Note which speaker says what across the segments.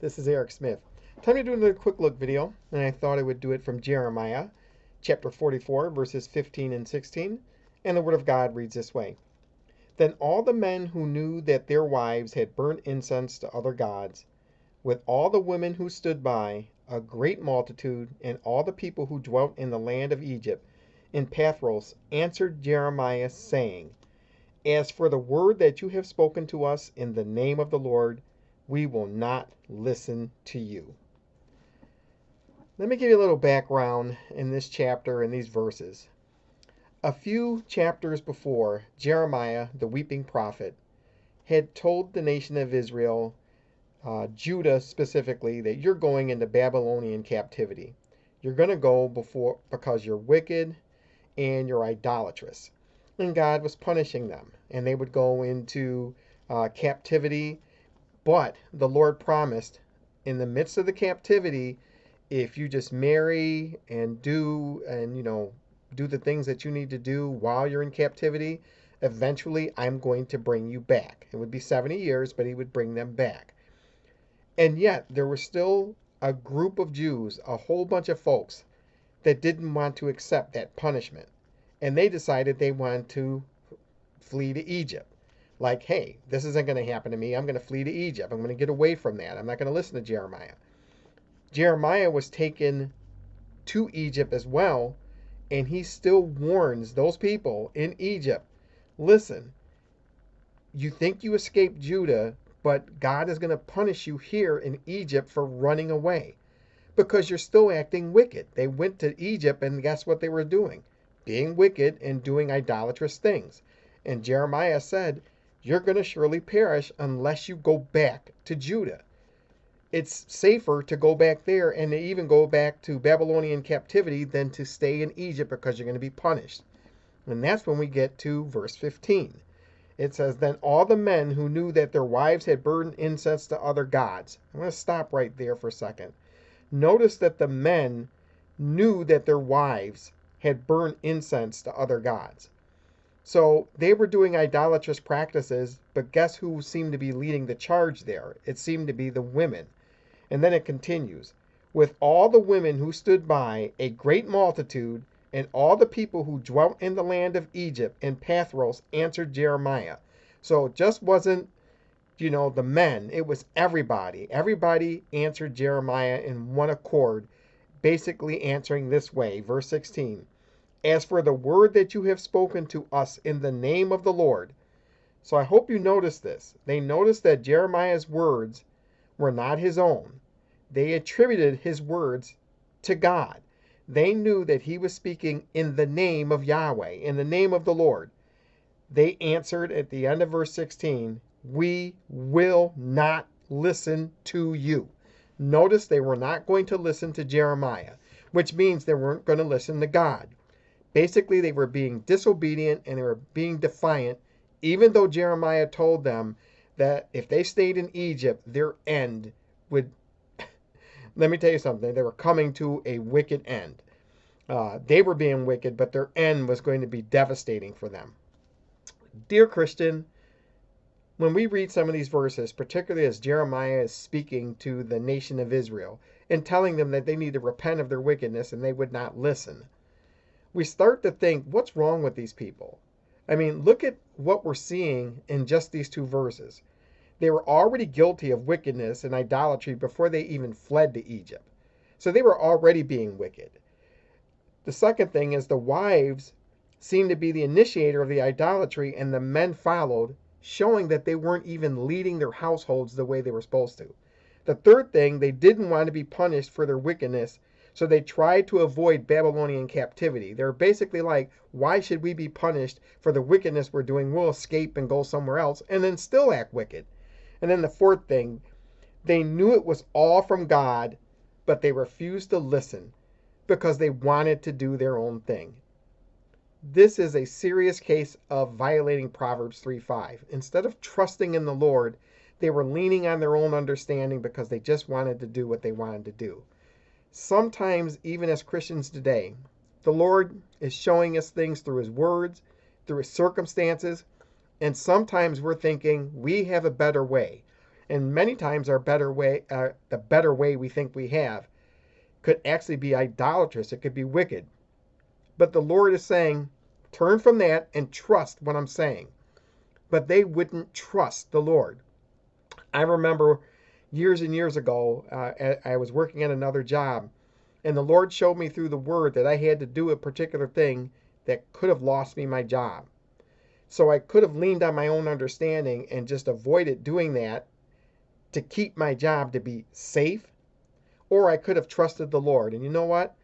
Speaker 1: This is Eric Smith. Time to do another quick look video, and I thought I would do it from Jeremiah chapter 44, verses 15 and 16. And the Word of God reads this way. Then all the men who knew that their wives had burnt incense to other gods, with all the women who stood by, a great multitude, and all the people who dwelt in the land of Egypt, in Pathros, answered Jeremiah, saying, As for the word that you have spoken to us in the name of the Lord, we will not listen to you. Let me give you a little background in this chapter and these verses. A few chapters before, Jeremiah, the weeping prophet, had told the nation of Israel, Judah specifically, that you're going into Babylonian captivity. You're going to go because you're wicked and you're idolatrous. And God was punishing them, and they would go into captivity. But the Lord promised, in the midst of the captivity, if you just marry and do the things that you need to do while you're in captivity, eventually I'm going to bring you back. It would be 70 years, but he would bring them back. And yet there was still a group of Jews, a whole bunch of folks, that didn't want to accept that punishment. And they decided they wanted to flee to Egypt. Like, hey, this isn't going to happen to me. I'm going to flee to Egypt. I'm going to get away from that. I'm not going to listen to Jeremiah. Jeremiah was taken to Egypt as well, and he still warns those people in Egypt, listen, you think you escaped Judah, but God is going to punish you here in Egypt for running away because you're still acting wicked. They went to Egypt, and guess what they were doing? Being wicked and doing idolatrous things. And Jeremiah said, you're going to surely perish unless you go back to Judah. It's safer to go back there and to even go back to Babylonian captivity than to stay in Egypt because you're going to be punished. And that's when we get to verse 15. It says, Then all the men who knew that their wives had burned incense to other gods. I'm going to stop right there for a second. Notice that the men knew that their wives had burned incense to other gods. So they were doing idolatrous practices, but guess who seemed to be leading the charge there? It seemed to be the women. And then it continues, with all the women who stood by, a great multitude, and all the people who dwelt in the land of Egypt and Pathros answered Jeremiah. So it just wasn't, the men. It was everybody. Everybody answered Jeremiah in one accord, basically answering this way. Verse 16. As for the word that you have spoken to us in the name of the Lord. So I hope you notice this. They noticed that Jeremiah's words were not his own. They attributed his words to God. They knew that he was speaking in the name of Yahweh, in the name of the Lord. They answered at the end of verse 16, we will not listen to you. Notice they were not going to listen to Jeremiah, which means they weren't going to listen to God. Basically, they were being disobedient and they were being defiant, even though Jeremiah told them that if they stayed in Egypt, their end would, let me tell you something, they were coming to a wicked end. They were being wicked, but their end was going to be devastating for them. Dear Christian, when we read some of these verses, particularly as Jeremiah is speaking to the nation of Israel and telling them that they need to repent of their wickedness and they would not listen, we start to think, what's wrong with these people? I mean, look at what we're seeing in just these two verses. They were already guilty of wickedness and idolatry before they even fled to Egypt. So they were already being wicked. The second thing is the wives seemed to be the initiator of the idolatry and the men followed, showing that they weren't even leading their households the way they were supposed to. The third thing, they didn't want to be punished for their wickedness, so they tried to avoid Babylonian captivity. They're basically like, why should we be punished for the wickedness we're doing? We'll escape and go somewhere else and then still act wicked. And then the fourth thing, they knew it was all from God, but they refused to listen because they wanted to do their own thing. This is a serious case of violating Proverbs 3:5. Instead of trusting in the Lord, they were leaning on their own understanding because they just wanted to do what they wanted to do. Sometimes, even as Christians today, the Lord is showing us things through his words, through his circumstances, and sometimes we're thinking we have a better way. And many times our better way, the better way we think we have, could actually be idolatrous. It could be wicked. But the Lord is saying, turn from that and trust what I'm saying. But they wouldn't trust the Lord. I remember years and years ago, I was working at another job, and the Lord showed me through the Word that I had to do a particular thing that could have lost me my job. So I could have leaned on my own understanding and just avoided doing that to keep my job to be safe, or I could have trusted the Lord. And you know what?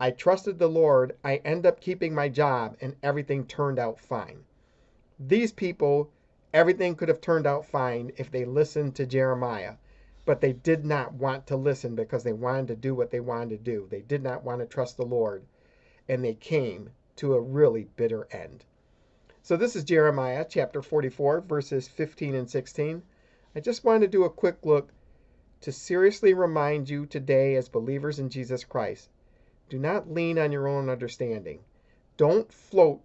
Speaker 1: I trusted the Lord. I end up keeping my job, and everything turned out fine. These people, everything could have turned out fine if they listened to Jeremiah, but they did not want to listen because they wanted to do what they wanted to do. They did not want to trust the Lord, and they came to a really bitter end. So this is Jeremiah chapter 44, verses 15 and 16. I just wanted to do a quick look to seriously remind you today as believers in Jesus Christ. Do not lean on your own understanding. Don't float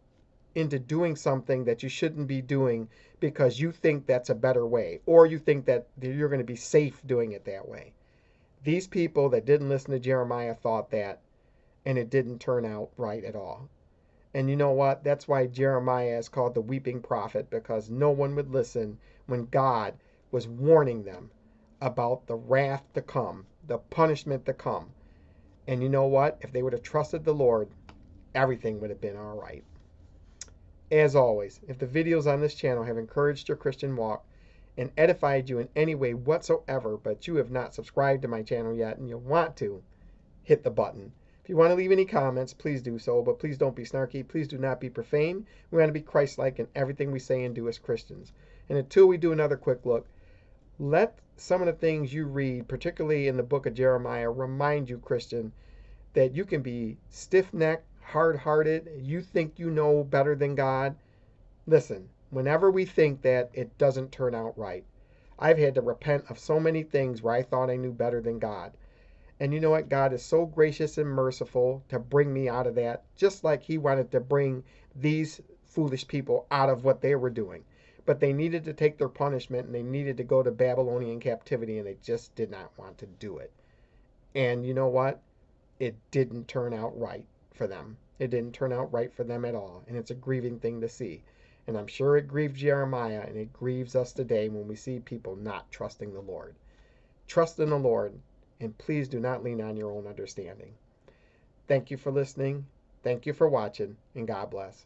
Speaker 1: into doing something that you shouldn't be doing because you think that's a better way, or you think that you're going to be safe doing it that way. These people that didn't listen to Jeremiah thought that, and it didn't turn out right at all. And you know what? That's why Jeremiah is called the weeping prophet, because no one would listen when God was warning them about the wrath to come, the punishment to come. And you know what? If they would have trusted the Lord, everything would have been all right. As always, if the videos on this channel have encouraged your Christian walk and edified you in any way whatsoever, but you have not subscribed to my channel yet and you want to, hit the button. If you want to leave any comments, please do so, but please don't be snarky. Please do not be profane. We want to be Christ-like in everything we say and do as Christians. And until we do another quick look, let some of the things you read, particularly in the book of Jeremiah, remind you, Christian, that you can be stiff-necked, hard-hearted. You think you know better than God. Listen, whenever we think that, it doesn't turn out right. I've had to repent of so many things where I thought I knew better than God. And you know what? God is so gracious and merciful to bring me out of that, just like he wanted to bring these foolish people out of what they were doing. But they needed to take their punishment, and they needed to go to Babylonian captivity, and they just did not want to do it. And you know what? It didn't turn out right for them. It didn't turn out right for them at all. And it's a grieving thing to see. And I'm sure it grieved Jeremiah, and it grieves us today when we see people not trusting the Lord. Trust in the Lord, and please do not lean on your own understanding. Thank you for listening. Thank you for watching, and God bless.